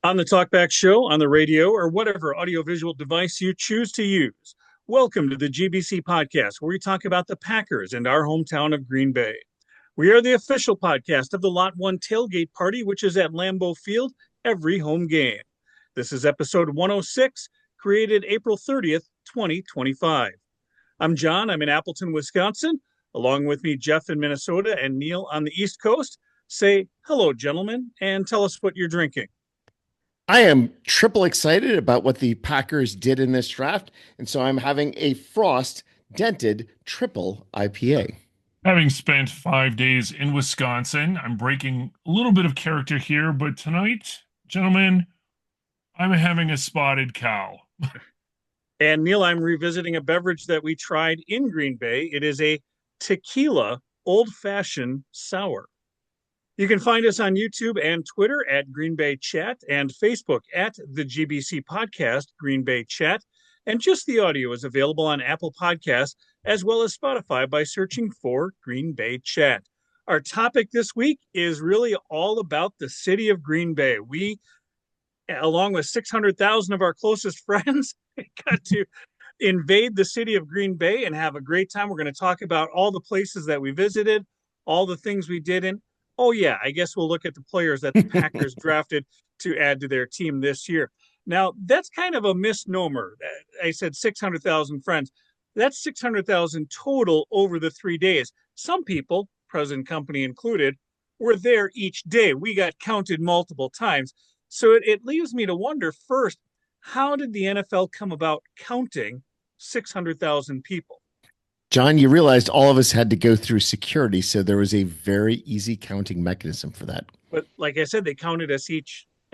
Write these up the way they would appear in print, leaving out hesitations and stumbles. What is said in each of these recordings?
On the Talkback Show, on the radio, or whatever audiovisual device you choose to use. Welcome to the GBC podcast, where we talk about the Packers and our hometown of Green Bay. We are the official podcast of the Lot 1 tailgate party, which is at Lambeau Field every home game. This is episode 106, created April 30th, 2025. I'm John. I'm in Appleton, Wisconsin. Along with me, Jeff in Minnesota and Neil on the East Coast. Say hello, gentlemen, and tell us what you're drinking. I am triple excited about what the Packers did in this draft, and so I'm having a Frost dented triple IPA. Having spent 5 days in Wisconsin, I'm breaking a little bit of character here, but tonight, gentlemen, I'm having a spotted cow. And Neil, I'm revisiting a beverage that we tried in Green Bay. It is a tequila old-fashioned sour. You can find us on YouTube and Twitter at Green Bay Chat and Facebook at the GBC Podcast, Green Bay Chat. And just the audio is available on Apple Podcasts as well as Spotify by searching for Green Bay Chat. Our topic this week is really all about the city of Green Bay. We, along with 600,000 of our closest friends, got to invade the city of Green Bay and have a great time. We're going to talk about all the places that we visited, all the things we did in. Oh, yeah, I guess we'll look at the players that the Packers drafted to add to their team this year. Now, that's kind of a misnomer. I said 600,000 friends. That's 600,000 total over the 3 days. Some people, present company included, were there each day. We got counted multiple times. So it leaves me to wonder, first, how did the NFL come about counting 600,000 people? John, you realized all of us had to go through security, so there was a very easy counting mechanism for that. But like I said, they counted us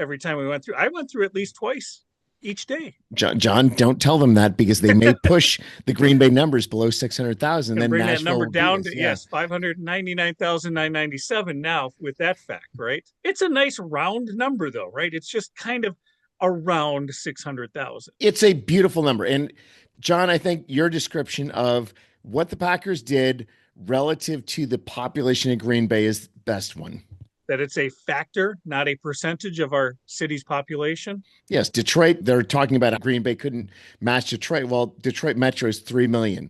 every time we went through. I went through at least twice each day. John, don't tell them that because they may push the Green Bay numbers below 600,000. Then bring Nashville that number down to, yeah. yes, 599,997 now with that fact, right? It's a nice round number, though, right? It's just kind of around 600,000. It's a beautiful number. And John, I think your description of what the Packers did relative to the population in Green Bay is the best one. That it's a factor, not a percentage of our city's population. Yes, Detroit, they're talking about how Green Bay couldn't match Detroit. Well, Detroit Metro is 3 million.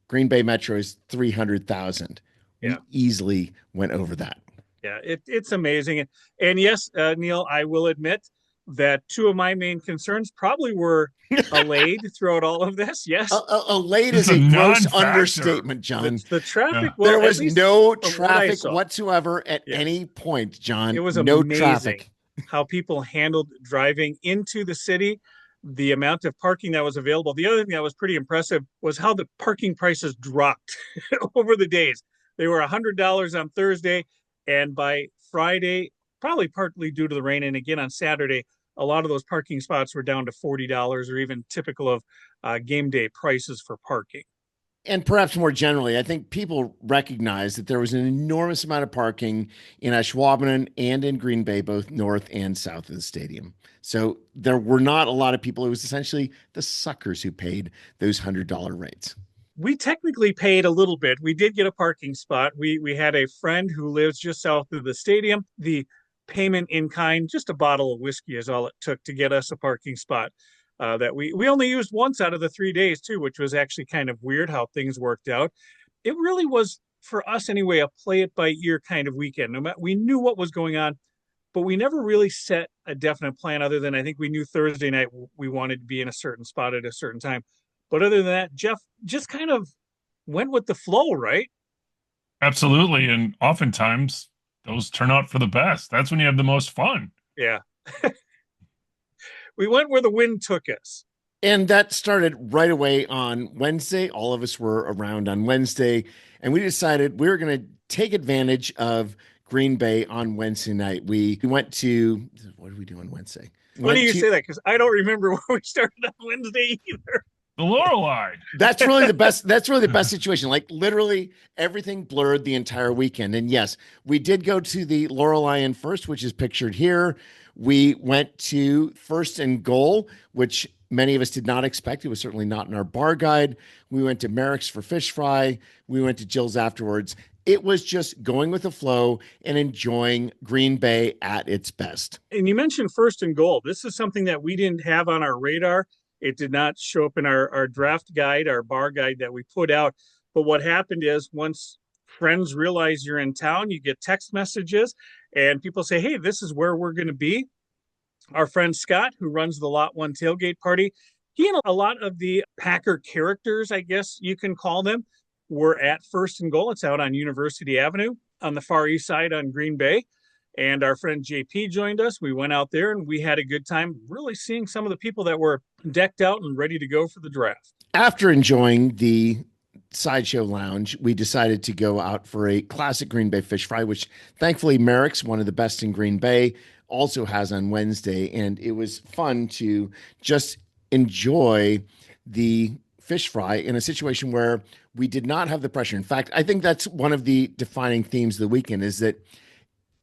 Green Bay Metro is 300,000. Yeah. We easily went over that. Yeah, it's amazing. And yes, Neil, I will admit that two of my main concerns probably were allayed throughout all of this. Yes. Allayed is a gross understatement, John. The traffic. Yeah. Well, there was no traffic whatsoever at any point, John. It was no amazing traffic. How people handled driving into the city, the amount of parking that was available. The other thing that was pretty impressive was how the parking prices dropped over the days. They were $100 on Thursday, and by Friday, probably partly due to the rain, and again on Saturday, a lot of those parking spots were down to $40 or even typical of game day prices for parking. And perhaps more generally, I think people recognize that there was an enormous amount of parking in Ashwaubenon and in Green Bay, both north and south of the stadium. So there were not a lot of people. It was essentially the suckers who paid those $100 rates. We technically paid a little bit. We did get a parking spot. We had a friend who lives just south of the stadium. The payment in kind, just a bottle of whiskey is all it took to get us a parking spot that we only used once out of the 3 days too, which was actually kind of weird how things worked out. It really was, for us anyway, a play it by ear kind of weekend. No matter, we knew what was going on, but we never really set a definite plan other than I think we knew Thursday night we wanted to be in a certain spot at a certain time. But other than that, Jeff just kind of went with the flow, right? Absolutely. And oftentimes those turn out for the best. That's when you have the most fun. Yeah. We went where the wind took us. And that started right away on Wednesday. All of us were around on Wednesday, and we decided we were going to take advantage of Green Bay on Wednesday night. We went to, what did we do on Wednesday? Why do you say that? Because I don't remember where we started on Wednesday either. The Lorelei. That's really the best. That's really the best situation. Like literally everything blurred the entire weekend. And yes, we did go to the Lorelei Inn first, which is pictured here. We went to First and Goal, which many of us did not expect. It was certainly not in our bar guide. We went to Merrick's for fish fry. We went to Jill's afterwards. It was just going with the flow and enjoying Green Bay at its best. And you mentioned first and goal. This is something that we didn't have on our radar. It did not show up in our draft guide, our bar guide that we put out. But what happened is once friends realize you're in town, you get text messages and people say, hey, this is where we're going to be. Our friend Scott, who runs the Lot 1 tailgate party, he and a lot of the Packer characters, I guess you can call them, were at first and goal. It's out on University Avenue on the far east side on Green Bay. And our friend JP joined us. We went out there and we had a good time really seeing some of the people that were decked out and ready to go for the draft. After enjoying the Sideshow Lounge, we decided to go out for a classic Green Bay fish fry, which thankfully Merrick's, one of the best in Green Bay, also has on Wednesday. And it was fun to just enjoy the fish fry in a situation where we did not have the pressure. In fact, I think that's one of the defining themes of the weekend is that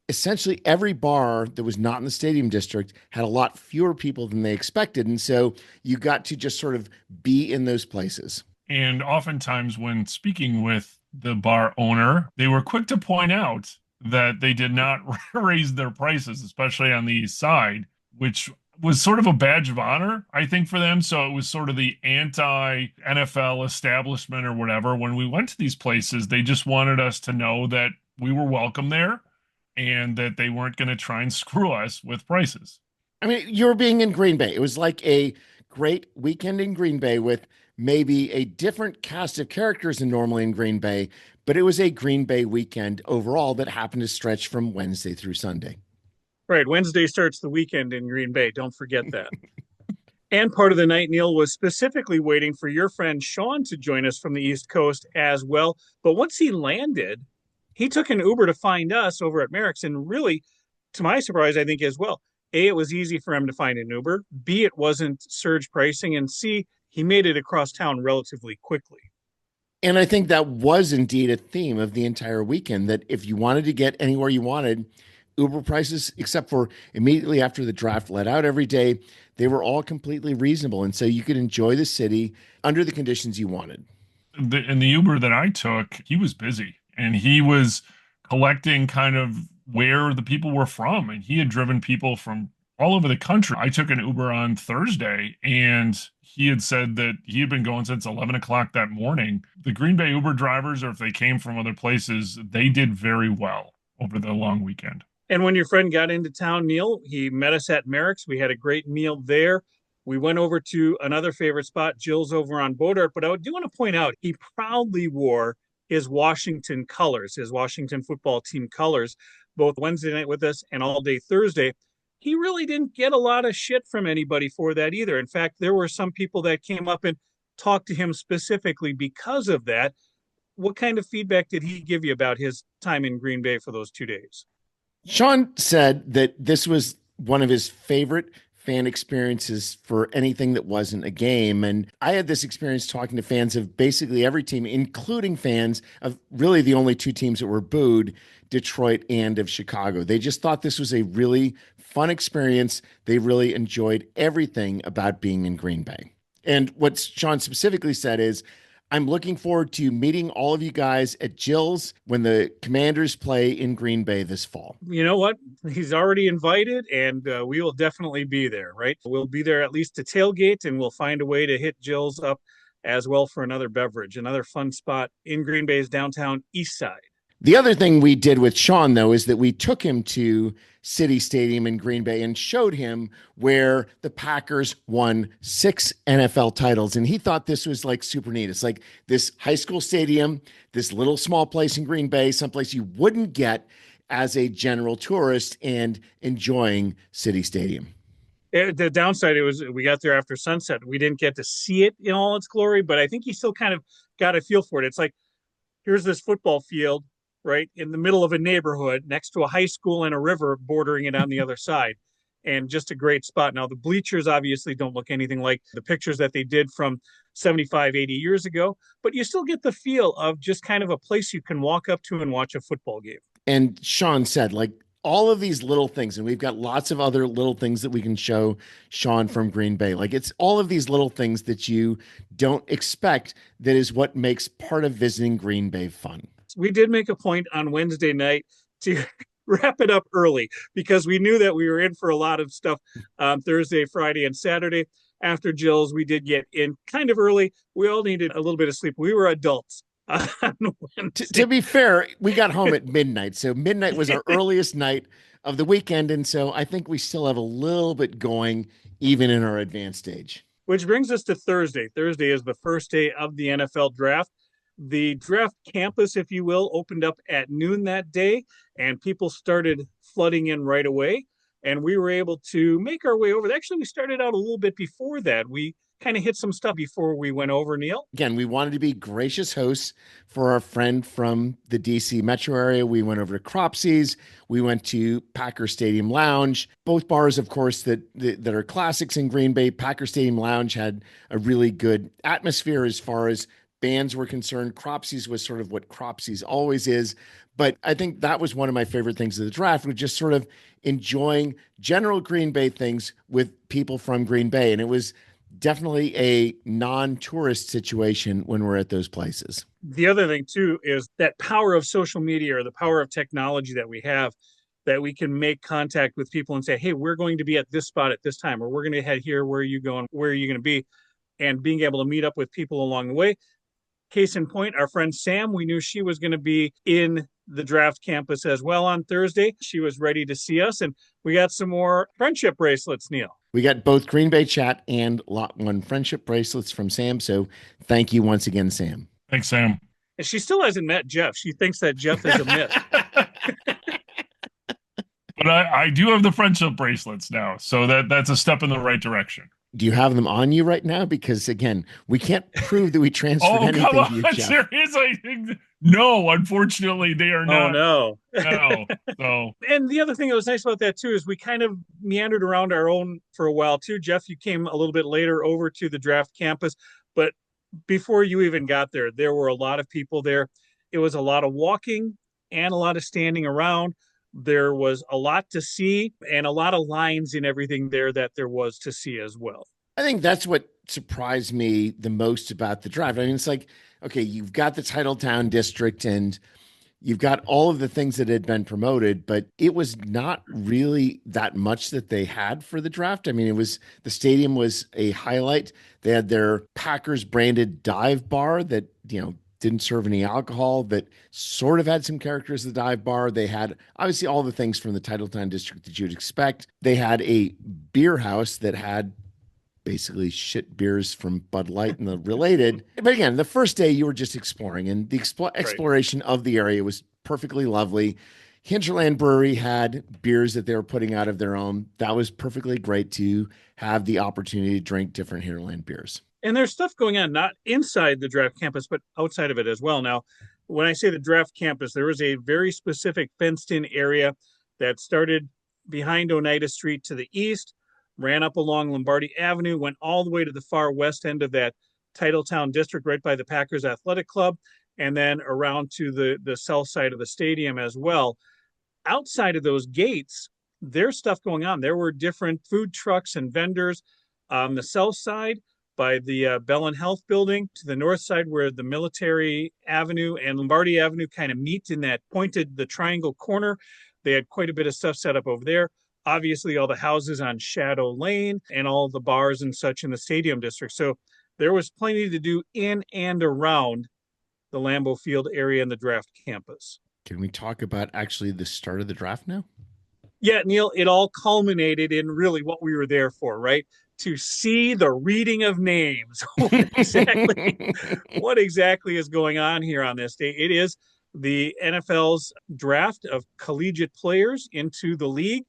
essentially every bar that was not in the stadium district had a lot fewer people than they expected. And so you got to just sort of be in those places. And oftentimes when speaking with the bar owner, they were quick to point out that they did not raise their prices, especially on the east side, which was sort of a badge of honor, I think, for them. So it was sort of the anti-NFL establishment or whatever. When we went to these places, they just wanted us to know that we were welcome there and that they weren't going to try and screw us with prices. I mean, you were being in Green Bay. It was like a great weekend in Green Bay with maybe a different cast of characters than normally in Green Bay, but it was a Green Bay weekend overall that happened to stretch from Wednesday through Sunday. Right. Wednesday starts the weekend in Green Bay. Don't forget that. And part of the night, Neil, was specifically waiting for your friend Swann to join us from the East Coast as well. But once he landed, he took an Uber to find us over at Merrick's. And really, to my surprise, I think as well, A, it was easy for him to find an Uber. B, it wasn't surge pricing. And C, he made it across town relatively quickly. And I think that was indeed a theme of the entire weekend, that if you wanted to get anywhere you wanted, Uber prices, except for immediately after the draft let out every day, they were all completely reasonable. And so you could enjoy the city under the conditions you wanted. In the Uber that I took, he was busy and he was collecting kind of where the people were from. And he had driven people from all over the country. I took an Uber on Thursday and he had said that he had been going since 11 o'clock that morning. The Green Bay Uber drivers, or if they came from other places, they did very well over the long weekend. And when your friend got into town, Neil, he met us at Merrick's. We had a great meal there. We went over to another favorite spot, Jill's over on Bodart. But I do want to point out, he proudly wore his Washington colors, his Washington football team colors, both Wednesday night with us and all day Thursday. He really didn't get a lot of shit from anybody for that either. In fact, there were some people that came up and talked to him specifically because of that. What kind of feedback did he give you about his time in Green Bay for those 2 days? Swann said that this was one of his favorite fan experiences for anything that wasn't a game. And I had this experience talking to fans of basically every team, including fans of really the only two teams that were booed, Detroit and of Chicago. They just thought this was a really fun experience. They really enjoyed everything about being in Green Bay. And what Swann specifically said is, I'm looking forward to meeting all of you guys at Jill's when the Commanders play in Green Bay this fall. You know what? He's already invited, and we will definitely be there, right? We'll be there at least to tailgate, and we'll find a way to hit Jill's up as well for another beverage, another fun spot in Green Bay's downtown east side. The other thing we did with Swann, though, is that we took him to City Stadium in Green Bay and showed him where the Packers won 6 NFL titles. And he thought this was like super neat. It's like this high school stadium, this little small place in Green Bay, someplace you wouldn't get as a general tourist, and enjoying City Stadium. The downside, we got there after sunset. We didn't get to see it in all its glory, but I think he still kind of got a feel for it. It's like, here's this football field, right, in the middle of a neighborhood next to a high school and a river bordering it on the other side. And just a great spot. Now, the bleachers obviously don't look anything like the pictures that they did from 75, 80 years ago, but you still get the feel of just kind of a place you can walk up to and watch a football game. And Swann said, like, all of these little things, and we've got lots of other little things that we can show Sean from Green Bay. Like it's all of these little things that you don't expect that is what makes part of visiting Green Bay fun. We did make a point on Wednesday night to wrap it up early because we knew that we were in for a lot of stuff Thursday, Friday, and Saturday. After Jill's, we did get in kind of early. We all needed a little bit of sleep. We were adults. To be fair, we got home at midnight. So midnight was our earliest night of the weekend. And so I think we still have a little bit going even in our advanced stage. Which brings us to Thursday. Thursday is the first day of the NFL draft. The draft campus, if you will, opened up at noon that day, and people started flooding in right away. And we were able to make our way over. Actually, we started out a little bit before that. We kind of hit some stuff before we went over, Neil. Again, we wanted to be gracious hosts for our friend from the DC metro area. We went over to Cropsy's. We went to Packer Stadium Lounge. Both bars, of course, that are classics in Green Bay. Packer Stadium Lounge had a really good atmosphere as far as bands were concerned. Cropsy's was sort of what Cropsy's always is. But I think that was one of my favorite things of the draft, was just sort of enjoying general Green Bay things with people from Green Bay. And it was definitely a non-tourist situation when we're at those places. The other thing, too, is that power of social media or the power of technology that we have, that we can make contact with people and say, hey, we're going to be at this spot at this time, or we're going to head here. Where are you going? Where are you going to be? And being able to meet up with people along the way. Case in point, our friend Sam, we knew she was going to be in the draft campus as well on Thursday. She was ready to see us, and we got some more friendship bracelets, Neil. We got both Green Bay Chat and Lot 1 friendship bracelets from Sam, so thank you once again, Sam. Thanks, Sam. And she still hasn't met Jeff. She thinks that Jeff is a myth. But I do have the friendship bracelets now, so that's a step in the right direction. Do you have them on you right now? Because again, we can't prove that we transferred anything come on, to you, Jeff. Seriously? No, unfortunately, they are not. Oh, no. No. So. And the other thing that was nice about that, too, is we kind of meandered around our own for a while, too. Jeff, you came a little bit later over to the draft campus, but before you even got there, there were a lot of people there. It was a lot of walking and a lot of standing around. There was a lot to see and a lot of lines in everything there that there was to see as well. I think that's what surprised me the most about the draft. I mean, it's like, okay, you've got the Titletown district and you've got all of the things that had been promoted, but it was not really that much that they had for the draft. I mean, the stadium was a highlight. They had their Packers branded dive bar that, didn't serve any alcohol, that sort of had some characters of the dive bar. They had obviously all the things from the Titletown district that you'd expect. They had a beer house that had basically shit beers from Bud Light and the related. But again, the first day you were just exploring, and the exploration of the area was perfectly lovely. Hinterland Brewery had beers that they were putting out of their own. That was perfectly great to have the opportunity to drink different Hinterland beers. And there's stuff going on, not inside the draft campus, but outside of it as well. Now, when I say the draft campus, there was a very specific fenced-in area that started behind Oneida Street to the east, ran up along Lombardi Avenue, went all the way to the far west end of that Titletown district, right by the Packers Athletic Club, and then around to the south side of the stadium as well. Outside of those gates, there's stuff going on. There were different food trucks and vendors on the south side, by the Bell and Health building, to the north side where the Military Avenue and Lombardi Avenue kind of meet in that the triangle corner. They had quite a bit of stuff set up over there. Obviously, all the houses on Shadow Lane and all the bars and such in the stadium district. So there was plenty to do in and around the Lambeau Field area and the draft campus. Can we talk about actually the start of the draft now? Yeah, Neil, it all culminated in really what we were there for, right? To see the reading of names. What exactly is going on here on this day? It is the NFL's draft of collegiate players into the league.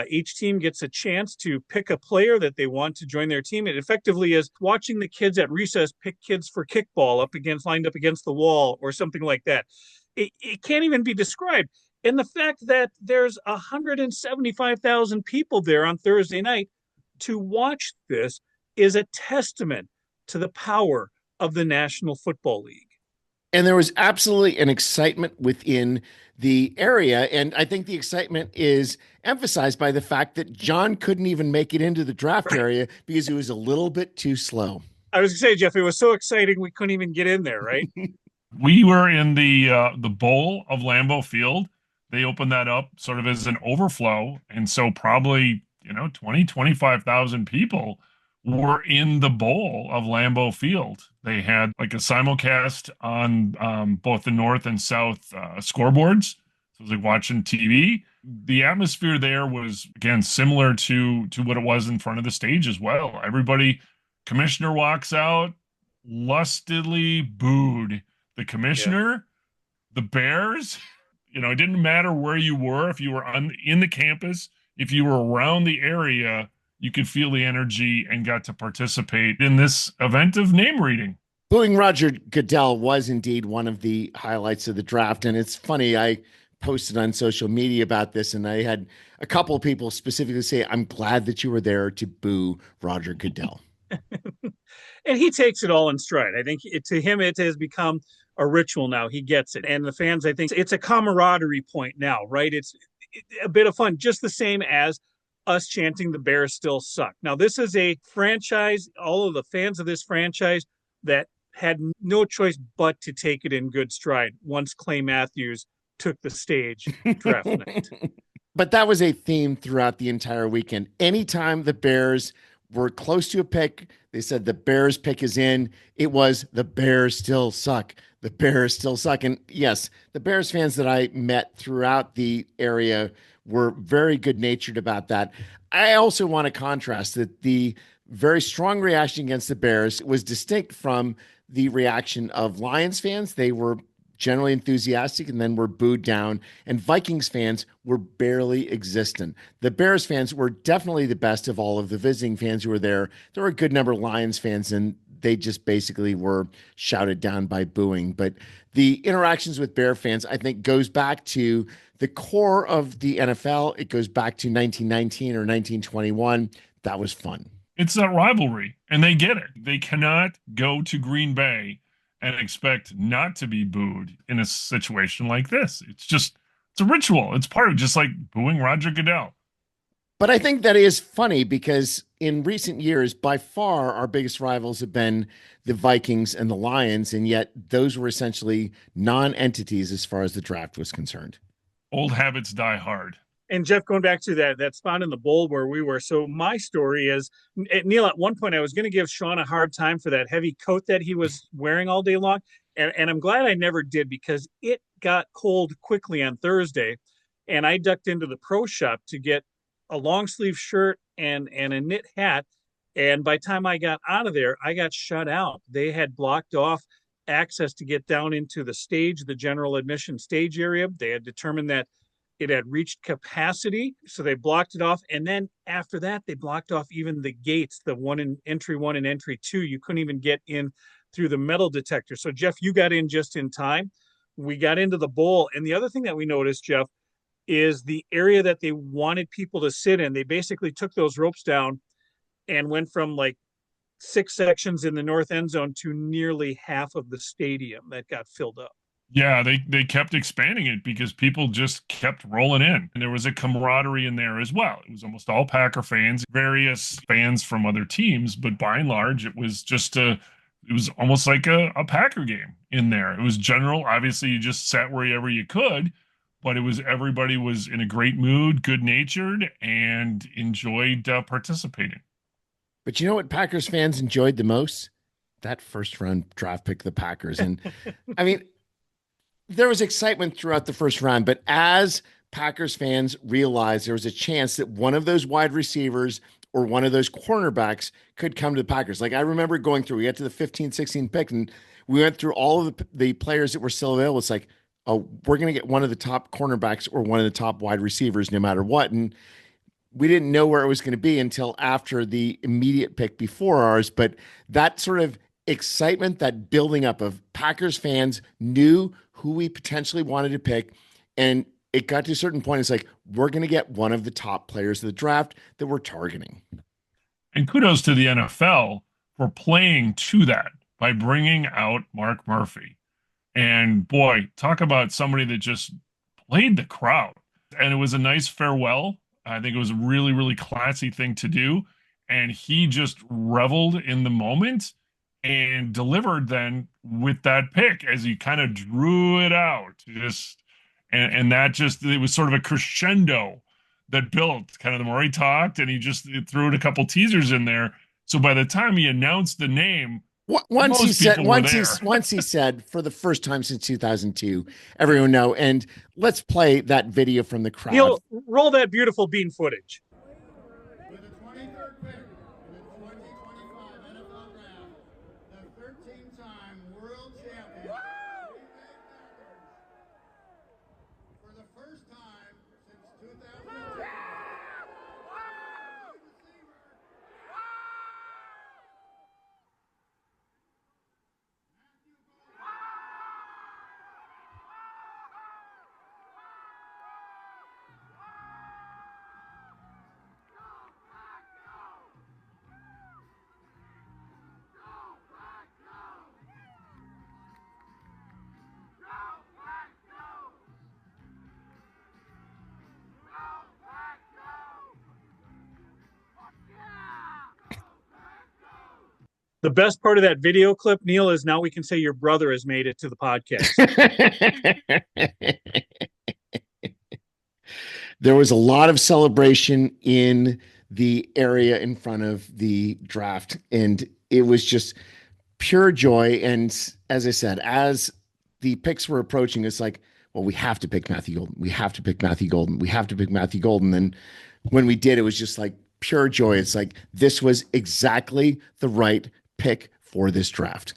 Each team gets a chance to pick a player that they want to join their team. It effectively is watching the kids at recess pick kids for kickball lined up against the wall or something like that. It can't even be described. And the fact that there's 175,000 people there on Thursday night to watch this is a testament to the power of the National Football League. And there was absolutely an excitement within the area. And I think the excitement is emphasized by the fact that John couldn't even make it into the draft area because he was a little bit too slow. I was going to say, Jeff, it was so exciting we couldn't even get in there, right? We were in the bowl of Lambeau Field. They opened that up sort of as an overflow, and so probably 25,000 people were in the bowl of Lambeau Field. They had like a simulcast on both the north and south scoreboards. So it was like watching TV. The atmosphere there was again similar to what it was in front of the stage as well. Everybody, commissioner walks out, lustily booed the Yeah. commissioner, the Bears. It didn't matter where you were, if you were in the campus, if you were around the area, you could feel the energy and got to participate in this event of name reading. Booing Roger Goodell was indeed one of the highlights of the draft. And it's funny, I posted on social media about this, and I had a couple of people specifically say, I'm glad that you were there to boo Roger Goodell. And he takes it all in stride. I think to him, it has become a ritual now. He gets it. And the fans, I think it's a camaraderie point now, right? It's a bit of fun, just the same as us chanting the Bears still suck. Now, this is a franchise, all of the fans of this franchise that had no choice but to take it in good stride once Clay Matthews took the stage draft night. But that was a theme throughout the entire weekend. Anytime the Bears were close to a pick, they said the Bears pick is in. It was the Bears still suck. The Bears still suck. And yes, the Bears fans that I met throughout the area were very good natured about that. I also want to contrast that the very strong reaction against the Bears was distinct from the reaction of Lions fans. They were generally enthusiastic and then were booed down. And Vikings fans were barely existent. The Bears fans were definitely the best of all of the visiting fans who were there. There were a good number of Lions fans, and they just basically were shouted down by booing. But the interactions with Bear fans, I think, goes back to the core of the NFL. It goes back to 1919 or 1921. That was fun. It's that rivalry, and they get it. They cannot go to Green Bay and expect not to be booed in a situation like this. It's a ritual. It's part of just like booing Roger Goodell. But I think that is funny because in recent years, by far, our biggest rivals have been the Vikings and the Lions, and yet those were essentially non-entities as far as the draft was concerned. Old habits die hard. And Jeff, going back to that spot in the bowl where we were. So my story is, Neil, at one point I was going to give Sean a hard time for that heavy coat that he was wearing all day long. And I'm glad I never did, because it got cold quickly on Thursday. And I ducked into the pro shop to get a long sleeve shirt and a knit hat. And by the time I got out of there, I got shut out. They had blocked off access to get down into the stage, the general admission stage area. They had determined that it had reached capacity, so they blocked it off. And then after that, they blocked off even the gates, the one in entry 1 and entry 2. You couldn't even get in through the metal detector. So, Jeff, you got in just in time. We got into the bowl. And the other thing that we noticed, Jeff, is the area that they wanted people to sit in. They basically took those ropes down and went from like 6 sections in the north end zone to nearly half of the stadium that got filled up. Yeah, they kept expanding it because people just kept rolling in. And there was a camaraderie in there as well. It was almost all Packer fans, various fans from other teams, but by and large, it was almost like a Packer game in there. It was general. Obviously, you just sat wherever you could, but everybody was in a great mood, good natured, and enjoyed participating. But you know what Packers fans enjoyed the most? That first round draft pick of the Packers. And I mean, there was excitement throughout the first round, but as Packers fans realized there was a chance that one of those wide receivers or one of those cornerbacks could come to the Packers. Like I remember going through, we got to the 15, 16 pick, and we went through all of the players that were still available. It's like, oh, we're going to get one of the top cornerbacks or one of the top wide receivers no matter what. And we didn't know where it was going to be until after the immediate pick before ours. But that sort of excitement, that building up of Packers fans knew who we potentially wanted to pick. And it got to a certain point. It's like, we're going to get one of the top players of the draft that we're targeting. And kudos to the NFL for playing to that by bringing out Mark Murphy. And boy, talk about somebody that just played the crowd. And it was a nice farewell. I think it was a really, really classy thing to do. And he just reveled in the moment and delivered then with that pick as he kind of drew it out. And that just, it was sort of a crescendo that built kind of the more he talked, and he just threw in a couple teasers in there. So by the time he announced the name, once he most said, people were once there. once he said, for the first time since 2002, everyone know. And let's play that video from the crowd. Neil, roll that beautiful bean footage. With the 23rd pick in the 2025 NFL Draft, the 13-time world champion, for the first time since 2002. The best part of that video clip, Neil, is now we can say your brother has made it to the podcast. There was a lot of celebration in the area in front of the draft, and it was just pure joy. And as I said, as the picks were approaching, it's like, well, we have to pick Matthew Golden. We have to pick Matthew Golden. We have to pick Matthew Golden. And when we did, it was just like pure joy. It's like, this was exactly the right pick for this draft.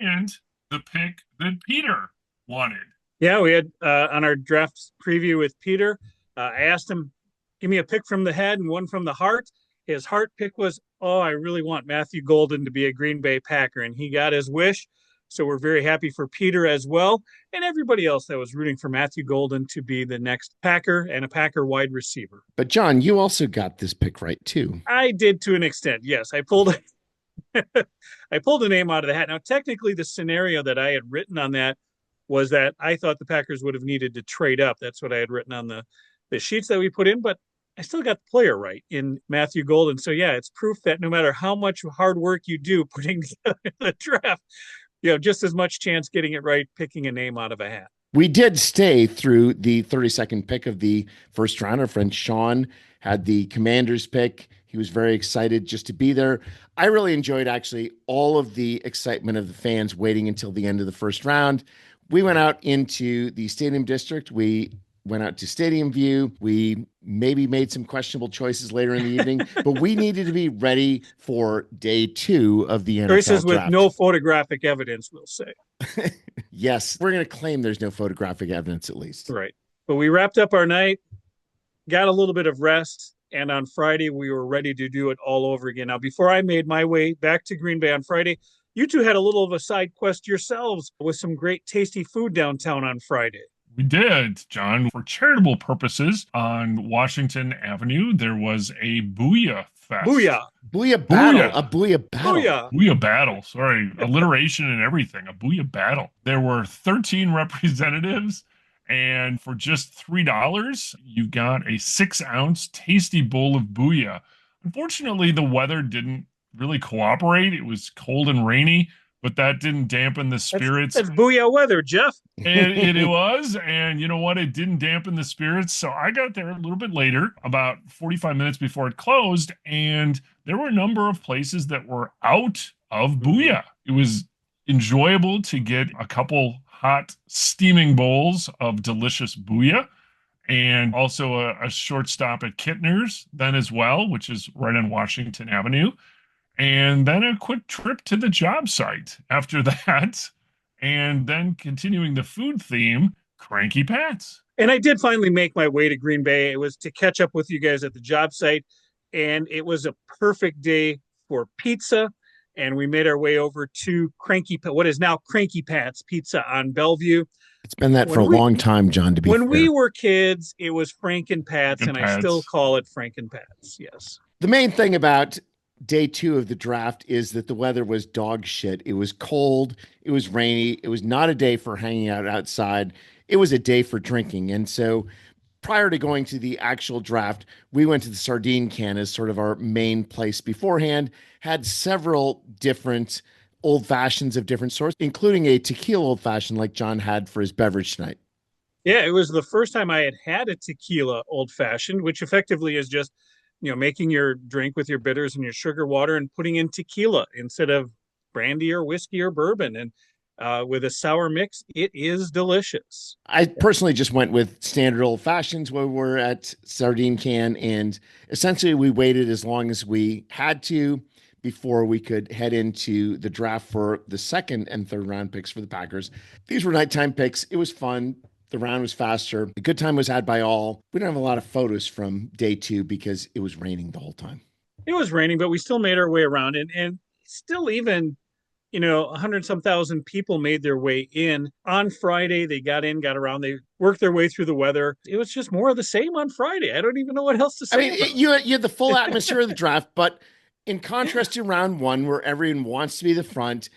And the pick that Peter wanted. Yeah, we had on our draft preview with Peter, I asked him, give me a pick from the head and one from the heart. His heart pick was, oh, I really want Matthew Golden to be a Green Bay Packer, and he got his wish. So we're very happy for Peter as well, and everybody else that was rooting for Matthew Golden to be the next Packer and a Packer wide receiver. But John, you also got this pick right too. I did to an extent. Yes, I pulled a name out of the hat. Now, technically, the scenario that I had written on that was that I thought the Packers would have needed to trade up. That's what I had written on the sheets that we put in, but I still got the player right in Matthew Golden. So yeah, it's proof that no matter how much hard work you do putting together the draft, you have just as much chance getting it right, picking a name out of a hat. We did stay through the 32nd pick of the first round. Our friend Swann had the Commanders pick. He was very excited just to be there. I really enjoyed actually all of the excitement of the fans waiting until the end of the first round. We went out into the stadium district. We went out to Stadium View. We maybe made some questionable choices later in the evening, but we needed to be ready for day 2 of the NFL Choices with draft. no photographic evidence, we'll say. Yes, we're going to claim there's no photographic evidence at least. Right. But we wrapped up our night, got a little bit of rest, and on Friday, we were ready to do it all over again. Now, before I made my way back to Green Bay on Friday, you two had a little of a side quest yourselves with some great tasty food downtown on Friday. We did, John. For charitable purposes on Washington Avenue, there was a Booyah Fest. Booyah. Booyah battle. Booyah. A Booyah battle. Booyah. Booyah battle. Sorry, alliteration and everything. A Booyah battle. There were 13 representatives, and for just $3, you got a 6-ounce tasty bowl of Booyah. Unfortunately, the weather didn't really cooperate. It was cold and rainy, but that didn't dampen the spirits. That's Booyah weather, Jeff. It was, and you know what? It didn't dampen the spirits. So I got there a little bit later, about 45 minutes before it closed, and there were a number of places that were out of Booyah. It was enjoyable to get a couple hot steaming bowls of delicious Booyah, and also a short stop at Kittner's then as well, which is right on Washington Avenue. And then a quick trip to the job site after that. And then continuing the food theme, Cranky Pat's. And I did finally make my way to Green Bay. It was to catch up with you guys at the job site. And it was a perfect day for pizza. And we made our way over to what is now Cranky Pat's Pizza on Bellevue. It's been that for a long time, John, to be fair. When we were kids, it was Franken Pat's, and I still call it Franken Pat's, yes. The main thing about day two of the draft is that the weather was dog shit. It was cold. It was rainy. It was not a day for hanging out outside. It was a day for drinking. And so prior to going to the actual draft, we went to the Sardine Can as sort of our main place beforehand, had several different old fashions of different sorts, including a tequila old fashioned like John had for his beverage tonight. Yeah, it was the first time I had had a tequila old fashioned, which effectively is just, making your drink with your bitters and your sugar water and putting in tequila instead of brandy or whiskey or bourbon. And with a sour mix, it is delicious. I personally just went with standard old fashions where we're at Sardine Can, and essentially we waited as long as we had to before we could head into the draft for the second and third round picks for the Packers. These were nighttime picks. It was fun. The round was faster. A good time was had by all. We don't have a lot of photos from day two because it was raining the whole time. It was raining, but we still made our way around, and still even 100 some thousand people made their way in on Friday. They got in, got around, they worked their way through the weather. It was just more of the same on Friday. I don't even know what else to say. I mean, you had the full atmosphere of the draft, but in contrast to round one, where everyone wants to be the front,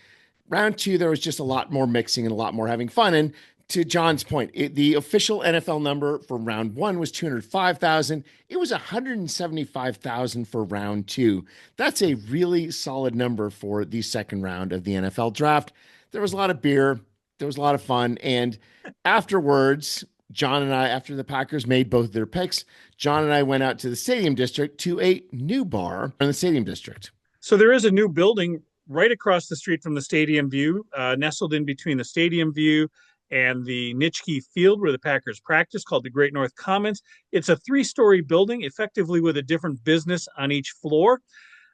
round two, there was just a lot more mixing and a lot more having fun. And to John's point, the official NFL number for round one was 205,000. It was 175,000 for round two. That's a really solid number for the second round of the NFL draft. There was a lot of beer. There was a lot of fun. And afterwards, John and I, after the Packers made both their picks, John and I went out to the Stadium District to a new bar in the Stadium District. So there is a new building right across the street from the Stadium View, nestled in between the Stadium View and the Nitschke Field where the Packers practice, called the Great North Commons. It's a 3-story building, effectively with a different business on each floor.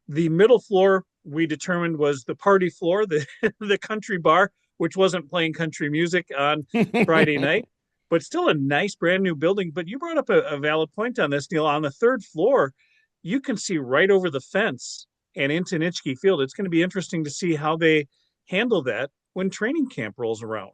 The middle floor we determined was the party floor, the country bar, which wasn't playing country music on Friday night, but still a nice brand new building. But you brought up a valid point on this, Neil. On the third floor, you can see right over the fence and into Nitschke Field. It's going to be interesting to see how they handle that when training camp rolls around.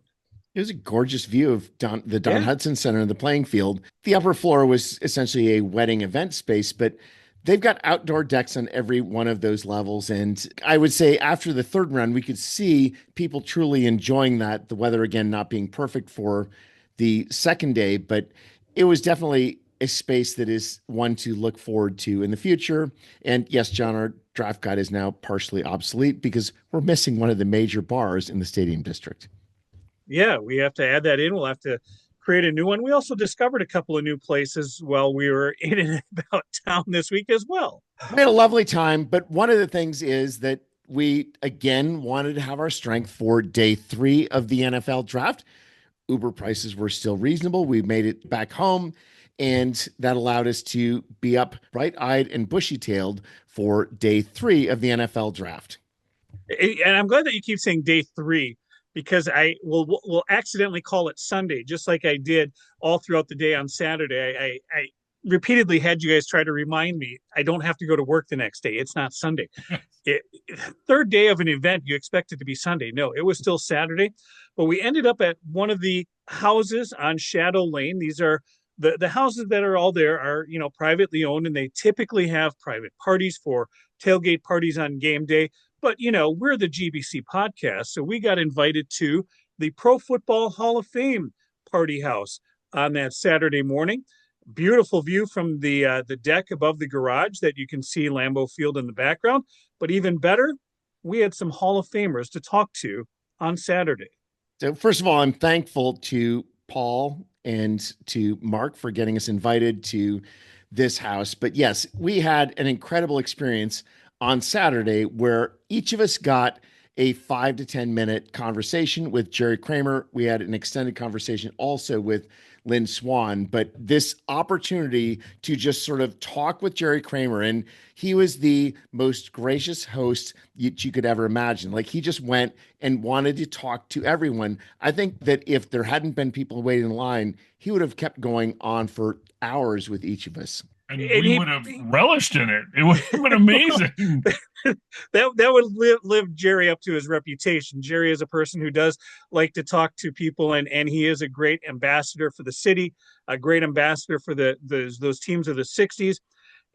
It was a gorgeous view of the Don Hudson Center and the playing field. The upper floor was essentially a wedding event space, but they've got outdoor decks on every one of those levels. And I would say after the third round, we could see people truly enjoying that. The weather, again, not being perfect for the second day, but it was definitely a space that is one to look forward to in the future. And yes, John, our draft guide is now partially obsolete because we're missing one of the major bars in the Stadium District. Yeah, we have to add that in. We'll have to create a new one. We also discovered a couple of new places while we were in and about town this week as well. We had a lovely time, but one of the things is that we, again, wanted to have our strength for day 3 of the NFL draft. Uber prices were still reasonable. We made it back home, and that allowed us to be up bright-eyed and bushy-tailed for day 3 of the NFL draft. And I'm glad that you keep saying day 3, because I will accidentally call it Sunday, just like I did all throughout the day on Saturday. I repeatedly had you guys try to remind me I don't have to go to work the next day. It's not Sunday. Third day of an event, you expect it to be Sunday. No, it was still Saturday. But we ended up at one of the houses on Shadow Lane. These are the houses that are all there are, privately owned, and they typically have private parties for tailgate parties on game day. But, we're the GBC podcast, so we got invited to the Pro Football Hall of Fame party house on that Saturday morning. Beautiful view from the deck above the garage that you can see Lambeau Field in the background. But even better, we had some Hall of Famers to talk to on Saturday. So first of all, I'm thankful to Paul and to Mark for getting us invited to this house. But yes, we had an incredible experience on Saturday where each of us got a 5 to 10 minute conversation with Jerry Kramer. We had an extended conversation also with Lynn Swann, but this opportunity to just sort of talk with Jerry Kramer, and he was the most gracious host you could ever imagine. Like, he just went and wanted to talk to everyone. I think that if there hadn't been people waiting in line, he would have kept going on for hours with each of us. And we would have relished in it. It would have been amazing. that would live Jerry up to his reputation. Jerry is a person who does like to talk to people, and he is a great ambassador for the city, a great ambassador for those teams of the 60s.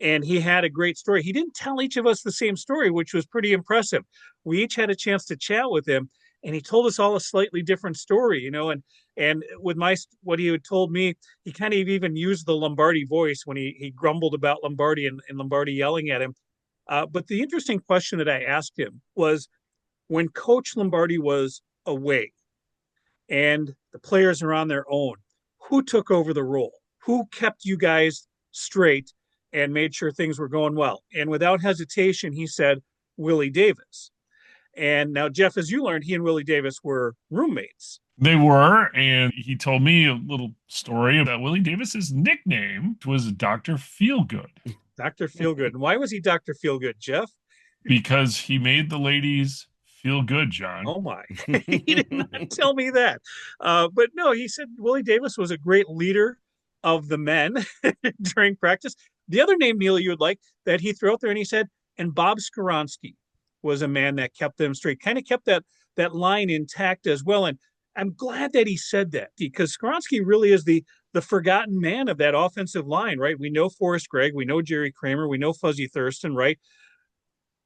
And he had a great story. He didn't tell each of us the same story, which was pretty impressive. We each had a chance to chat with him, and he told us all a slightly different story, and with what he had told me, he kind of even used the Lombardi voice when he grumbled about Lombardi and Lombardi yelling at him. But the interesting question that I asked him was, when Coach Lombardi was away and the players are on their own, who took over the role? Who kept you guys straight and made sure things were going well? And without hesitation, he said, Willie Davis. And now, Jeff, as you learned, he and Willie Davis were roommates. They were, and he told me a little story about Willie Davis's nickname was Dr. Feelgood. Dr. Feelgood. And why was he Dr. Feelgood, Jeff? Because he made the ladies feel good, John. Oh, my. He did not tell me that. But no, he said Willie Davis was a great leader of the men during practice. The other name, Neil, you would like that he threw out there, and he said, and Bob Skoronski was a man that kept them straight, kind of kept that line intact as well. And I'm glad that he said that, because Skoronski really is the forgotten man of that offensive line, right? We know Forrest Gregg, we know Jerry Kramer, we know Fuzzy Thurston, right?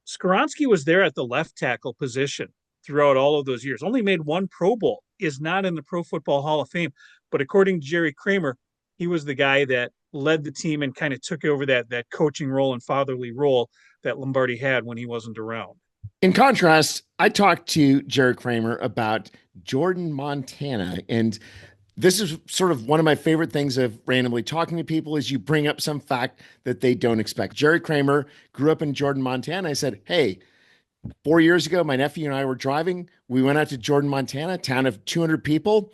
Skoronski was there at the left tackle position throughout all of those years. Only made one Pro Bowl, is not in the Pro Football Hall of Fame. But according to Jerry Kramer, he was the guy that led the team and kind of took over that coaching role and fatherly role that Lombardi had when he wasn't around. In contrast, I talked to Jerry Kramer about Jordan Montana, and this is sort of one of my favorite things of randomly talking to people is you bring up some fact that they don't expect. Jerry Kramer grew up in Jordan, Montana. I said, hey, 4 years ago, my nephew and I were driving. We went out to Jordan, Montana, a town of 200 people.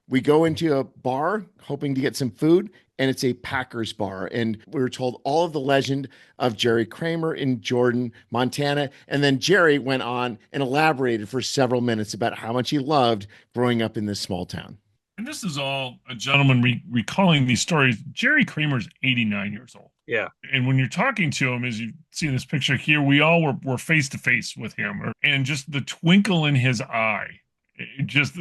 We go into a bar hoping to get some food, and it's a Packers bar. And we were told all of the legend of Jerry Kramer in Jordan, Montana. And then Jerry went on and elaborated for several minutes about how much he loved growing up in this small town. And this is all a gentleman recalling these stories. Jerry Kramer's 89 years old. Yeah. And when you're talking to him, as you see in this picture here, we all were face to face with him, and just the twinkle in his eye, just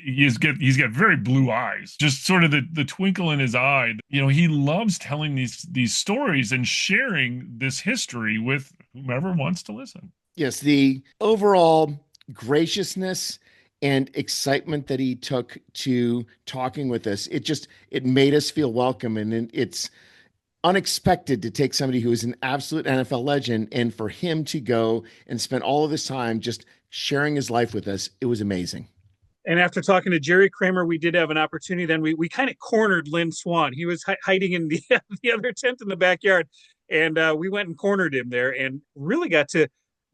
he's got very blue eyes, just sort of the twinkle in his eye. He loves telling these stories and sharing this history with whomever wants to listen. Yes, the overall graciousness and excitement that he took to talking with us, it made us feel welcome. And it's unexpected to take somebody who is an absolute NFL legend and for him to go and spend all of this time just sharing his life with us. It was amazing. And after talking to Jerry Kramer, we did have an opportunity. Then we kind of cornered Lynn Swann. He was hiding in the other tent in the backyard. And we went and cornered him there and really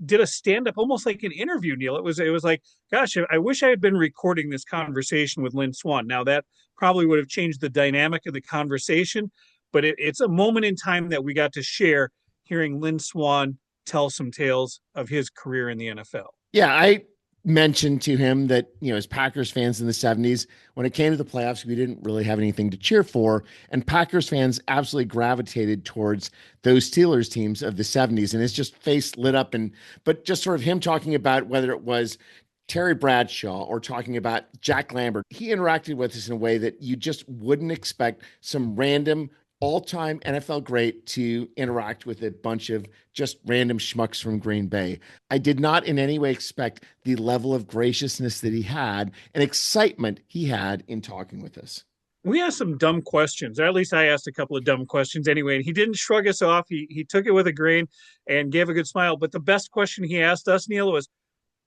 did a stand-up, almost like an interview, Neil. It was like, gosh, I wish I had been recording this conversation with Lynn Swann. Now, that probably would have changed the dynamic of the conversation, but it's a moment in time that we got to share, hearing Lynn Swann tell some tales of his career in the NFL. Yeah, I mentioned to him that, as Packers fans in the 70s, when it came to the playoffs, we didn't really have anything to cheer for. And Packers fans absolutely gravitated towards those Steelers teams of the 70s. And his just face lit up. But just sort of him talking about whether it was Terry Bradshaw or talking about Jack Lambert, he interacted with us in a way that you just wouldn't expect some random all-time NFL great to interact with a bunch of just random schmucks from Green Bay. I did not in any way expect the level of graciousness that he had and excitement he had in talking with us. We asked some dumb questions, or at least I asked a couple of dumb questions anyway, and he didn't shrug us off. He took it with a grain and gave a good smile. But the best question he asked us, Neil, was,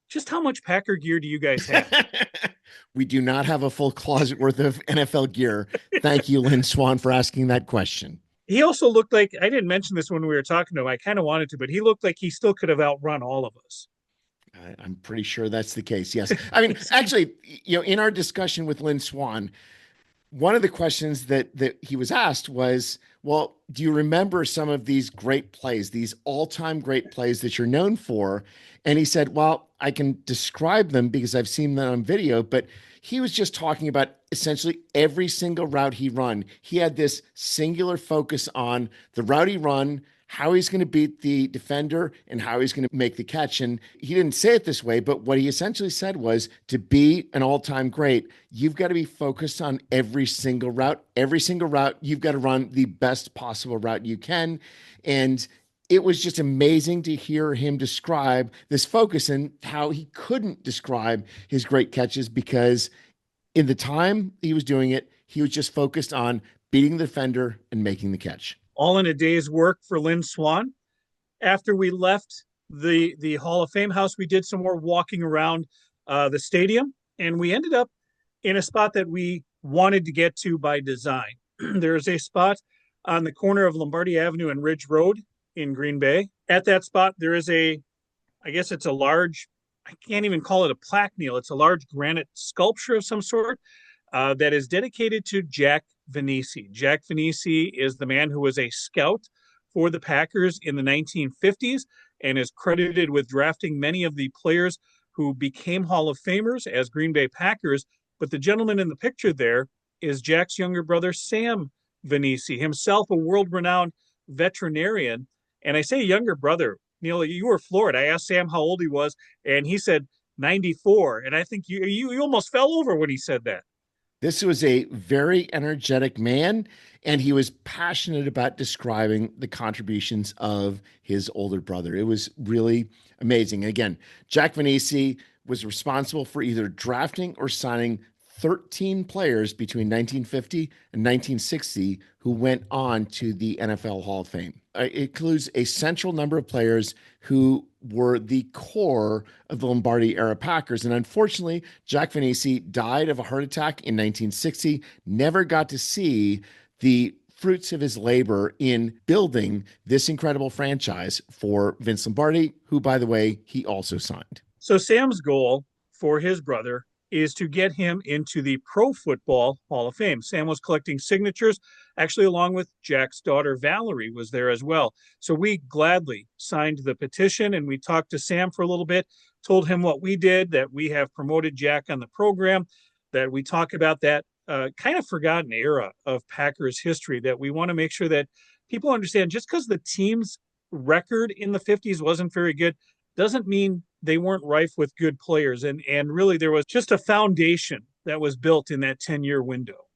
just how much Packer gear do you guys have? We do not have a full closet worth of NFL gear. Thank you, Lynn Swann, for asking that question. He also looked like, I didn't mention this when we were talking to him, I kind of wanted to, but he looked like he still could have outrun all of us. I'm pretty sure that's the case. Yes. I mean, actually, in our discussion with Lynn Swann, one of the questions that he was asked was, well, do you remember some of these great plays, these all-time great plays that you're known for? And he said, well, I can describe them because I've seen them on video, but he was just talking about essentially every single route he run. He had this singular focus on the route he run, how he's going to beat the defender and how he's going to make the catch. And he didn't say it this way, but what he essentially said was, to be an all-time great, you've got to be focused on every single route. Every single route, you've got to run the best possible route you can. And it was just amazing to hear him describe this focus and how he couldn't describe his great catches because in the time he was doing it, he was just focused on beating the defender and making the catch. All in a day's work for Lynn Swann. After we left the Hall of Fame house, we did some more walking around the stadium, and we ended up in a spot that we wanted to get to by design. There's a spot on the corner of Lombardi Avenue and Ridge Road in Green Bay. At that spot, there is I guess it's a large, I can't even call it a plaque, Neil. It's a large granite sculpture of some sort that is dedicated to Jack Vainisi. Jack Vainisi is the man who was a scout for the Packers in the 1950s and is credited with drafting many of the players who became Hall of Famers as Green Bay Packers. But the gentleman in the picture there is Jack's younger brother, Sam Vainisi, himself a world-renowned veterinarian. And I say younger brother, Neil, you were floored. I asked Sam how old he was, and he said 94. And I think you almost fell over when he said that. This was a very energetic man, and he was passionate about describing the contributions of his older brother. It was really amazing. Again, Jack Vainisi was responsible for either drafting or signing 13 players between 1950 and 1960 who went on to the NFL Hall of Fame. It includes a central number of players who were the core of the Lombardi era Packers. And unfortunately, Jack Vainisi died of a heart attack in 1960, never got to see the fruits of his labor in building this incredible franchise for Vince Lombardi, who, by the way, he also signed. So Sam's goal for his brother is to get him into the Pro Football Hall of Fame. Sam was collecting signatures, actually, along with Jack's daughter, Valerie, was there as well. So we gladly signed the petition, and we talked to Sam for a little bit, told him what we did, that we have promoted Jack on the program, that we talk about that kind of forgotten era of Packers history, that we want to make sure that people understand just because the team's record in the 50s wasn't very good doesn't mean they weren't rife with good players. And really, there was just a foundation that was built in that 10-year window.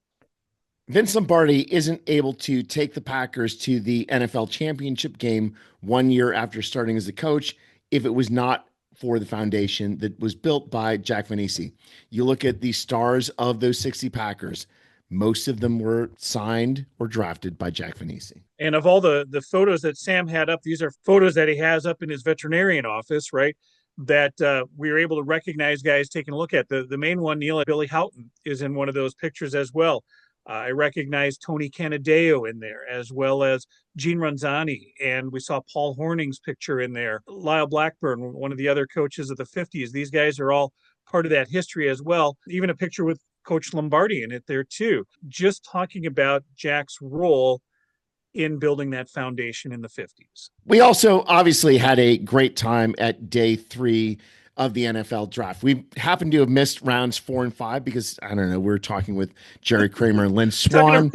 Vince Lombardi isn't able to take the Packers to the NFL championship game 1 year after starting as a coach if it was not for the foundation that was built by Jack Vainisi. You look at the stars of those 60 Packers, most of them were signed or drafted by Jack Vainisi. And of all the photos that Sam had up, these are photos that he has up in his veterinarian office, right? That we were able to recognize guys taking a look at. The main one, Neil, Billy Houghton, is in one of those pictures as well. I recognize Tony Canadeo in there, as well as Gene Ronzani. And we saw Paul Horning's picture in there. Lyle Blackburn, one of the other coaches of the 50s. These guys are all part of that history as well. Even a picture with Coach Lombardi in it there too. Just talking about Jack's role in building that foundation in the 50s. We also obviously had a great time at day 3 of the NFL draft. We happened to have missed rounds 4 and 5 because, I don't know, we were talking with Jerry Kramer and Lynn Swann.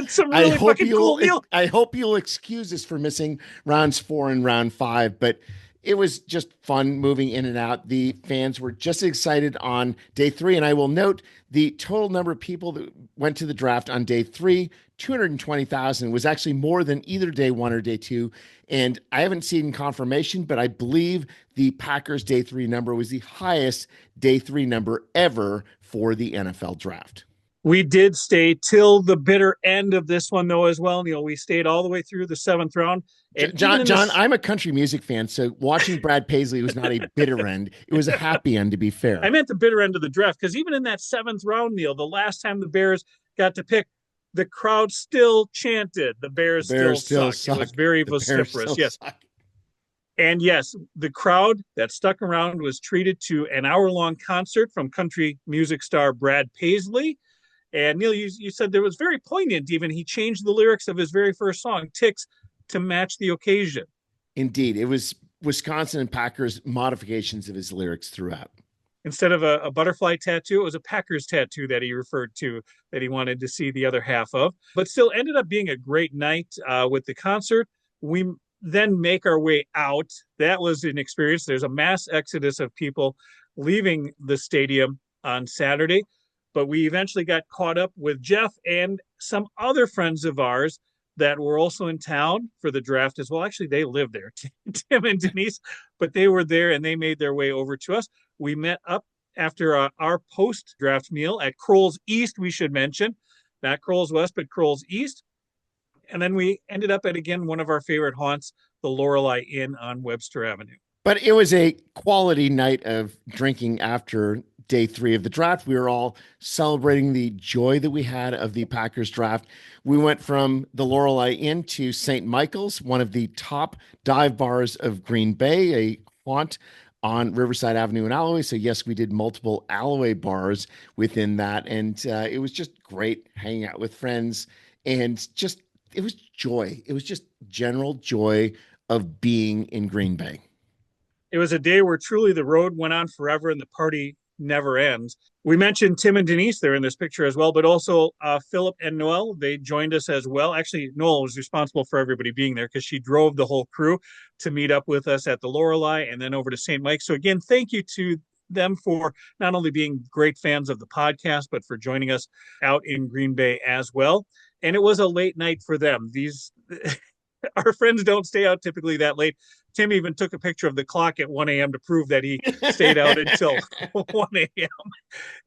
I hope you'll excuse us for missing rounds 4 and round 5, but it was just fun moving in and out. The fans were just excited on day 3. And I will note the total number of people that went to the draft on day 3, 220,000, was actually more than either day 1 or day 2. And I haven't seen confirmation, but I believe the Packers day 3 number was the highest day 3 number ever for the NFL draft. We did stay till the bitter end of this one, though, as well, Neil. We stayed all the way through the 7th round. And John, I'm a country music fan, so watching Brad Paisley was not a bitter end. It was a happy end, to be fair. I meant the bitter end of the draft, because even in that 7th round, Neil, the last time the Bears got to pick, the crowd still chanted, the Bears still suck. It was very vociferous, yes. Suck. And yes, the crowd that stuck around was treated to an hour-long concert from country music star Brad Paisley. And Neil, you said there was very poignant even. He changed the lyrics of his very first song, Ticks, to match the occasion. Indeed. It was Wisconsin and Packers modifications of his lyrics throughout. Instead of a butterfly tattoo, it was a Packers tattoo that he referred to, that he wanted to see the other half of. But still ended up being a great night with the concert. We then make our way out. That was an experience. There's a mass exodus of people leaving the stadium on Saturday, but we eventually got caught up with Jeff and some other friends of ours that were also in town for the draft as well. Actually, they lived there, Tim and Denise, but they were there and they made their way over to us. We met up after our post draft meal at Kroll's East, we should mention, not Kroll's West, but Kroll's East. And then we ended up at, again, one of our favorite haunts, the Lorelei Inn on Webster Avenue. But it was a quality night of drinking after day 3 of the draft. We were all celebrating the joy that we had of the Packers draft. We went from the Lorelei Inn to St. Michael's, one of the top dive bars of Green Bay, a haunt on Riverside Avenue in Alloway. So yes, we did multiple Alloway bars within that. And it was just great hanging out with friends, and just, it was joy. It was just general joy of being in Green Bay. It was a day where truly the road went on forever and the party never ends. We mentioned Tim and Denise there in this picture as well, but also Philip and Noel. They joined us as well. Actually, Noel was responsible for everybody being there because she drove the whole crew to meet up with us at the Lorelei and then over to St. Mike's. So again, thank you to them for not only being great fans of the podcast, but for joining us out in Green Bay as well. And it was a late night for them. These our friends don't stay out typically that late. Tim even took a picture of the clock at 1 a.m. to prove that he stayed out until 1 a.m.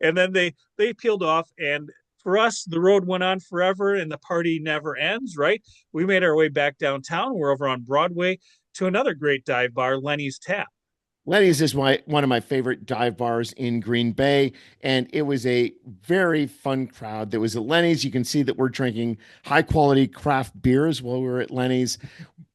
And then they peeled off. And for us, the road went on forever and the party never ends, right? We made our way back downtown. We're over on Broadway to another great dive bar, Lenny's Tap. Lenny's is one of my favorite dive bars in Green Bay, and it was a very fun crowd that was at Lenny's. You can see that we're drinking high quality craft beers while we were at Lenny's.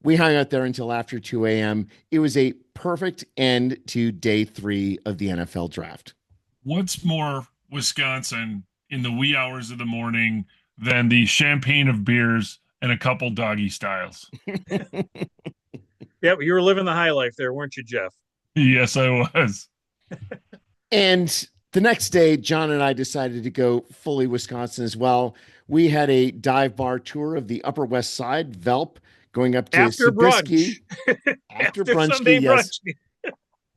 We hung out there until after 2 a.m. It was a perfect end to day 3 of the NFL draft. What's more Wisconsin in the wee hours of the morning than the champagne of beers and a couple doggy styles? Yeah, you were living the high life there, weren't you, Jeff? Yes, I was. And the next day, John and I decided to go fully Wisconsin as well. We had a dive bar tour of the Upper West Side, Velp, going up to after Sabisky. Brunch. After Sunday yes.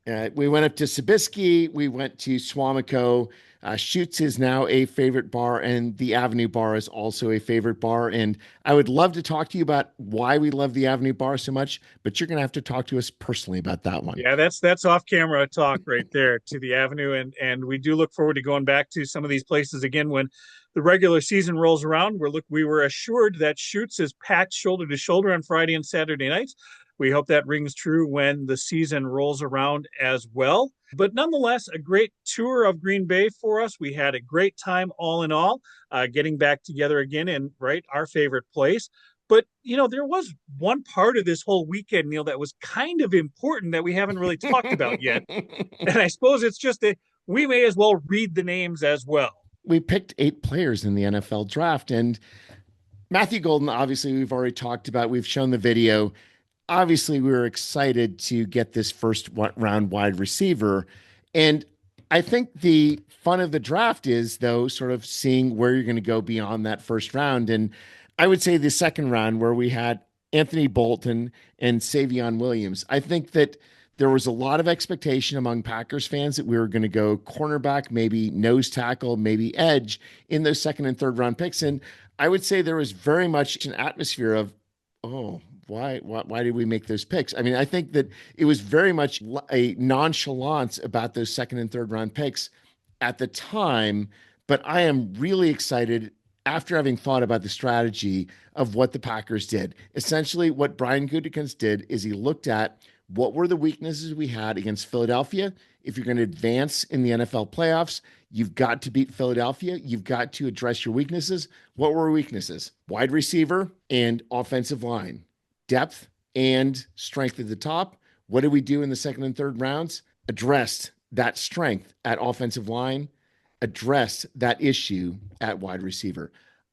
Brunch. We went up to Sabisky. We went to Swamico. Schutz's is now a favorite bar, and the Avenue Bar is also a favorite bar. And I would love to talk to you about why we love the Avenue Bar so much, but you're going to have to talk to us personally about that one. Yeah, that's off camera talk right there to the Avenue. And we do look forward to going back to some of these places again when the regular season rolls around. We were assured that Schutz is packed shoulder to shoulder on Friday and Saturday nights. We hope that rings true when the season rolls around as well. But nonetheless, a great tour of Green Bay for us. We had a great time all in all, getting back together again in our favorite place. But, there was one part of this whole weekend, Neil, that was kind of important that we haven't really talked about yet. And I suppose it's just that we may as well read the names as well. We picked 8 players in the NFL draft. And Matthew Golden, obviously, we've already talked about. We've shown the video. Obviously, we were excited to get this first round wide receiver. And I think the fun of the draft is, though, sort of seeing where you're going to go beyond that first round. And I would say the second round, where we had Anthony Bolton and Savion Williams, I think that there was a lot of expectation among Packers fans that we were going to go cornerback, maybe nose tackle, maybe edge in those second and third round picks. And I would say there was very much an atmosphere of, oh, why did we make those picks? I mean, I think that it was very much a nonchalance about those second and third round picks at the time. But I am really excited after having thought about the strategy of what the Packers did. Essentially, what Brian Gutekunst did is he looked at what were the weaknesses we had against Philadelphia. If you're going to advance in the NFL playoffs, you've got to beat Philadelphia. You've got to address your weaknesses. What were weaknesses? Wide receiver and offensive line. Depth and strength at the top. What did we do in the second and third rounds? Addressed that strength at offensive line, addressed that issue at wide receiver.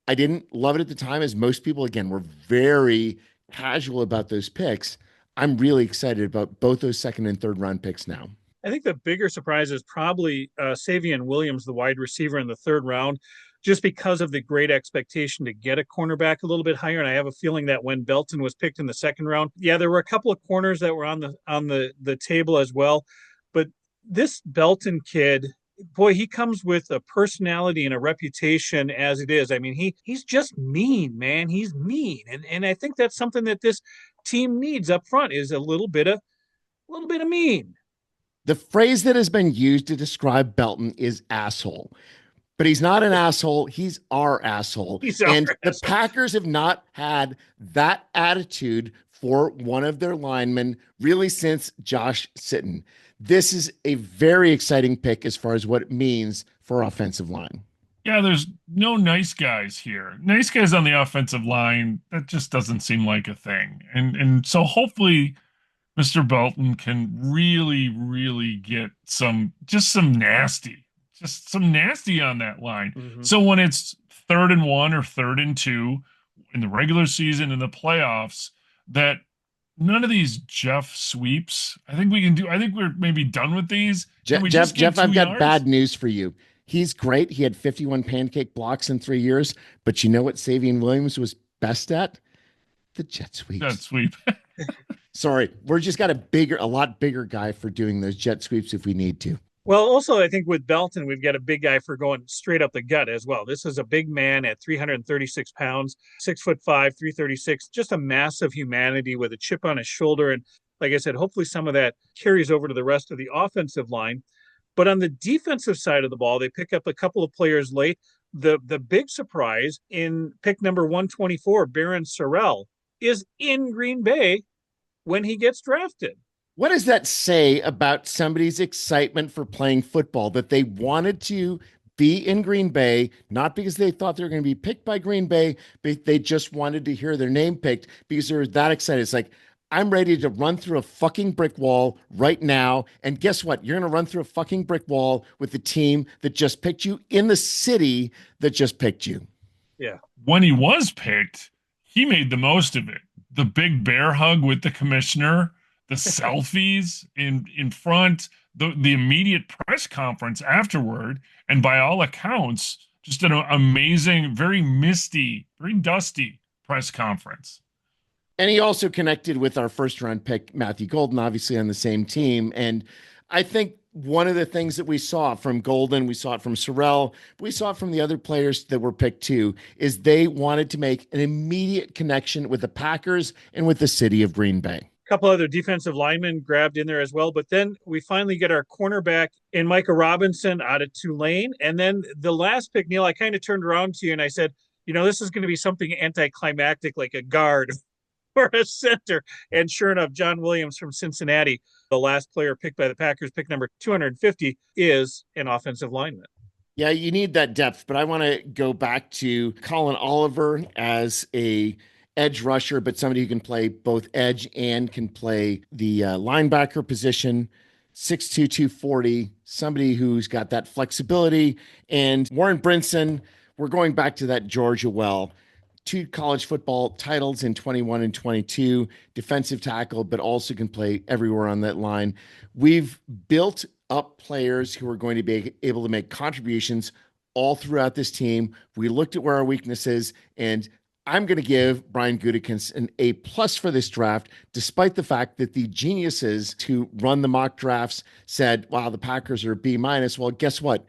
I didn't love it at the time, as most people, again, were very casual about those picks. I'm really excited about both those second and third round picks now. I think the bigger surprise is probably Savion Williams, the wide receiver in the third round. just because of the great expectation to get a cornerback a little bit higher. And I have a feeling that when Belton was picked in the second round, yeah, there were a couple of corners that were on the table as well. But this Belton kid, boy, he comes with a personality and a reputation as it is. I mean, he's just mean, man. He's mean. And I think that's something that this team needs up front is a little bit of mean. The phrase that has been used to describe Belton is asshole. But he's not an asshole. He's our asshole. And the Packers have not had that attitude for one of their linemen really since Josh Sitton. This is a very exciting pick as far as what it means for offensive line. Yeah, there's no nice guys here. Nice guys on the offensive line, that just doesn't seem like a thing. And so hopefully Mr. Belton can really, really get some nasty on that line. Mm-hmm. So when it's 3rd and 1 or 3rd and 2 in the regular season, in the playoffs, that none of these Jeff sweeps. I think we're maybe done with these. Jeff, I've got bad news for you. He's great. He had 51 pancake blocks in 3 years, but you know what Savion Williams was best at? The jet sweeps. Jet sweep. Sorry, we're just got a lot bigger guy for doing those jet sweeps if we need to. Well, also, I think with Belton, we've got a big guy for going straight up the gut as well. This is a big man at 336 pounds, 6'5", 336, just a massive humanity with a chip on his shoulder. And like I said, hopefully some of that carries over to the rest of the offensive line. But on the defensive side of the ball, they pick up a couple of players late. The big surprise in pick number 124, Baron Sorrell, is in Green Bay when he gets drafted. What does that say about somebody's excitement for playing football, that they wanted to be in Green Bay, not because they thought they were going to be picked by Green Bay, but they just wanted to hear their name picked because they were that excited. It's like, I'm ready to run through a fucking brick wall right now. And guess what? You're going to run through a fucking brick wall with the team that just picked you in the city that just picked you. Yeah. When he was picked, he made the most of it. The big bear hug with the commissioner, the selfies in front, the immediate press conference afterward, and by all accounts, just an amazing, very misty, very dusty press conference. And he also connected with our first round pick, Matthew Golden, obviously on the same team. And I think one of the things that we saw from Golden, we saw it from Sorrell, we saw it from the other players that were picked too, is they wanted to make an immediate connection with the Packers and with the city of Green Bay. A couple other defensive linemen grabbed in there as well. But then we finally get our cornerback in Micah Robinson out of Tulane. And then the last pick, Neil, I kind of turned around to you and I said, this is going to be something anticlimactic like a guard or a center. And sure enough, John Williams from Cincinnati, the last player picked by the Packers, pick number 250, is an offensive lineman. Yeah, you need that depth. But I want to go back to Colin Oliver as a edge rusher, but somebody who can play both edge and can play the linebacker position. 6'2", 240, somebody who's got that flexibility. And Warren Brinson, we're going back to that Georgia well. 2 college football titles in 21 and 22, defensive tackle, but also can play everywhere on that line. We've built up players who are going to be able to make contributions all throughout this team. We looked at where our weakness is, and I'm going to give Brian Gutekunst an A+ for this draft, despite the fact that the geniuses who run the mock drafts said, wow, the Packers are B-. Well, guess what?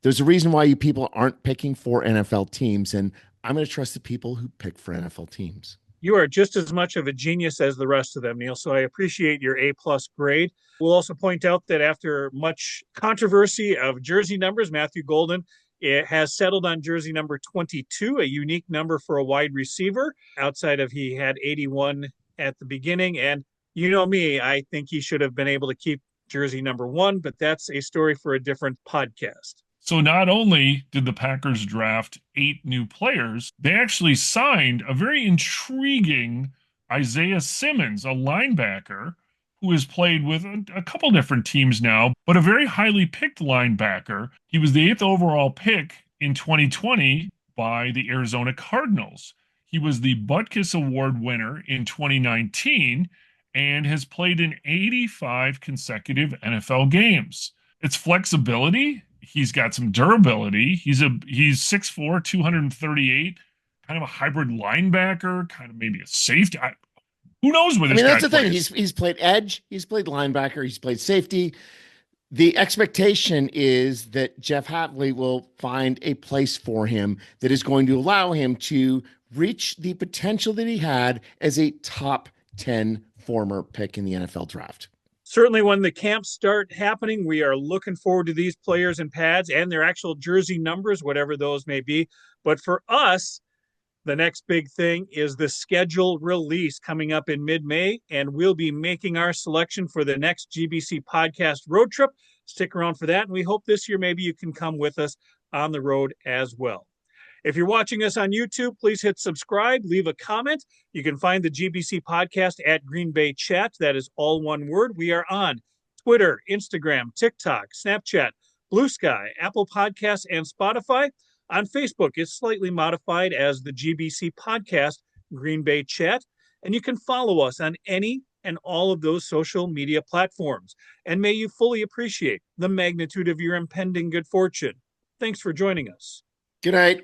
There's a reason why you people aren't picking for NFL teams, and I'm going to trust the people who pick for NFL teams. You are just as much of a genius as the rest of them, Neil, so I appreciate your A+ grade. We'll also point out that after much controversy of jersey numbers, Matthew Golden has settled on jersey number 22, a unique number for a wide receiver, outside of he had 81 at the beginning. And you know me, I think he should have been able to keep jersey number 1, but that's a story for a different podcast. So not only did the Packers draft 8 new players, they actually signed a very intriguing Isaiah Simmons, a linebacker who has played with a couple different teams now, but a very highly picked linebacker. He was the 8th overall pick in 2020 by the Arizona Cardinals. He was the Butkus Award winner in 2019 and has played in 85 consecutive NFL games. It's flexibility. He's got some durability. He's 6'4", 238, kind of a hybrid linebacker, kind of maybe a safety. Who knows where I this mean, guy that's the thing. plays? He's played edge, he's played linebacker, he's played safety. The expectation is that Jeff Hatley will find a place for him that is going to allow him to reach the potential that he had as a top 10 former pick in the NFL draft. Certainly, when the camps start happening, we are looking forward to these players and pads and their actual jersey numbers, whatever those may be. But for us, the next big thing is the schedule release coming up in mid-May, and we'll be making our selection for the next GBC podcast road trip. Stick around for that, and we hope this year maybe you can come with us on the road as well. If you're watching us on YouTube, please hit subscribe, leave a comment. You can find the GBC podcast at Green Bay Chat. That is all one word. We are on Twitter, Instagram, TikTok, Snapchat, Blue Sky, Apple Podcasts, and Spotify. On Facebook, it's slightly modified as the GBC podcast, Green Bay Chat. And you can follow us on any and all of those social media platforms. And may you fully appreciate the magnitude of your impending good fortune. Thanks for joining us. Good night.